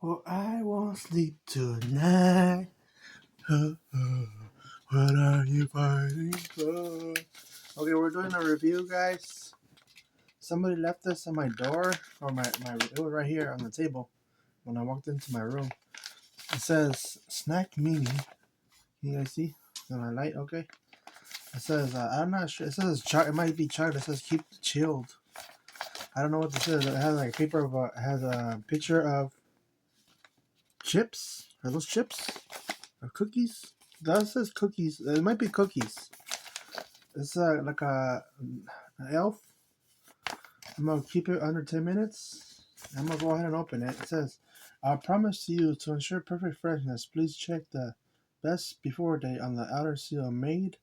Oh, I won't sleep tonight. What are you fighting for? Okay, we're doing a review, guys. Somebody left this on my door, or it was right here on the table when I walked into my room. It says snack mini. Can you guys see? On my light, okay. It says I'm not sure. It says it might be chocolate. It says keep chilled. I don't know what this is. It has like paper of it has a picture of chips. Are those chips? Or cookies? That says cookies. It might be cookies. It's like an elf. I'm gonna keep it under 10 minutes. I'm gonna go ahead and open it. It says, "I promise to you to ensure perfect freshness. Please check the best before date on the outer seal. Made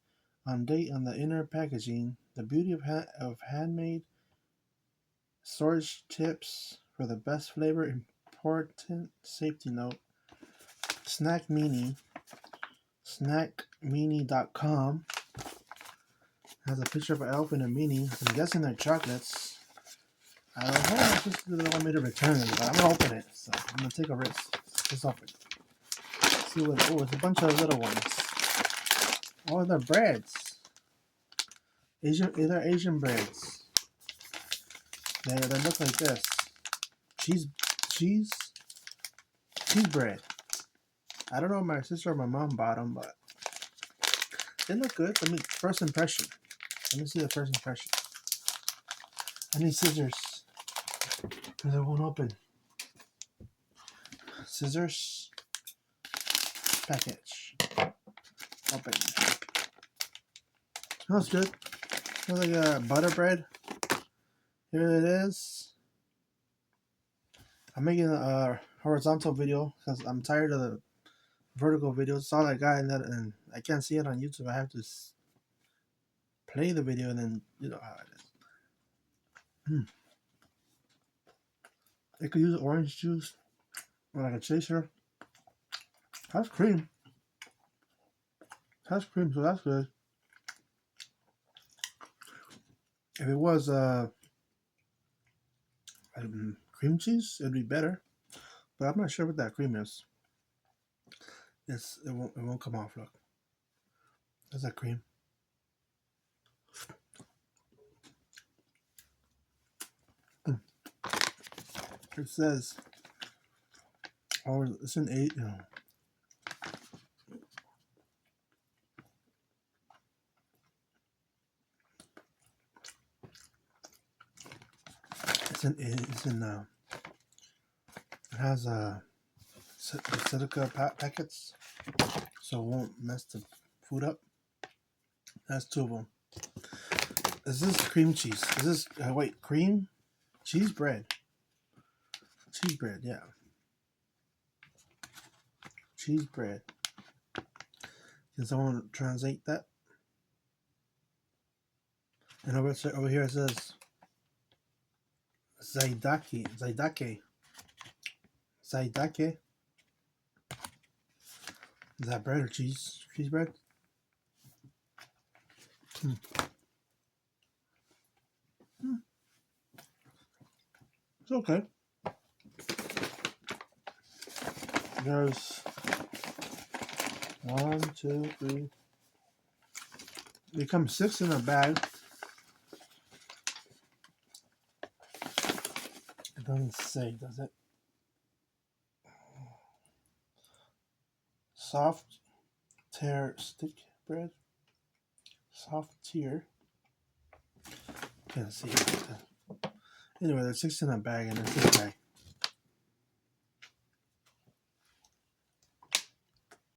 on date on the inner packaging. The beauty of handmade storage tips for the best flavor. Important safety note. Snack Mini. Snackmini.com has a picture of an elf and a mini. I'm guessing they're chocolates. I don't know if this is the one me to return them, but I'm gonna open it. So I'm gonna take a risk. Let's open it. See what? Oh, it's a bunch of little ones. Oh, they're breads. They're Asian breads. They look like this. Cheese bread. I don't know if my sister or my mom bought them, but they look good. First impression. Let me see the first impression. I need scissors because it won't open. Scissors. Package. Open. Smells good. Smells like a butter bread. Here it is. I'm making a horizontal video because I'm tired of the vertical videos. It's all I got in that, and I can't see it on YouTube. I have to play the video, and then you know how it is. I could use orange juice or like a chaser. Has cream. Has cream, so that's good. If it was cream cheese, it'd be better. But I'm not sure what that cream is. It won't come off. Look, that's that cream. It says, oh, it's an 8. It has silica packets, so it won't mess the food up. That's 2 of them. Is this cream cheese? Is this wait, cream cheese bread? Cheese bread, yeah. Cheese bread. Can someone translate that? And over here it says Zhaidake. Is that bread or cheese? Cheese bread? It's okay. There's 1, 2, 3. They come 6 in a bag. It doesn't say, does it? Soft tear stick bread. Soft tier. Can't see it. Anyway, there's 6 in a bag, and it's this bag.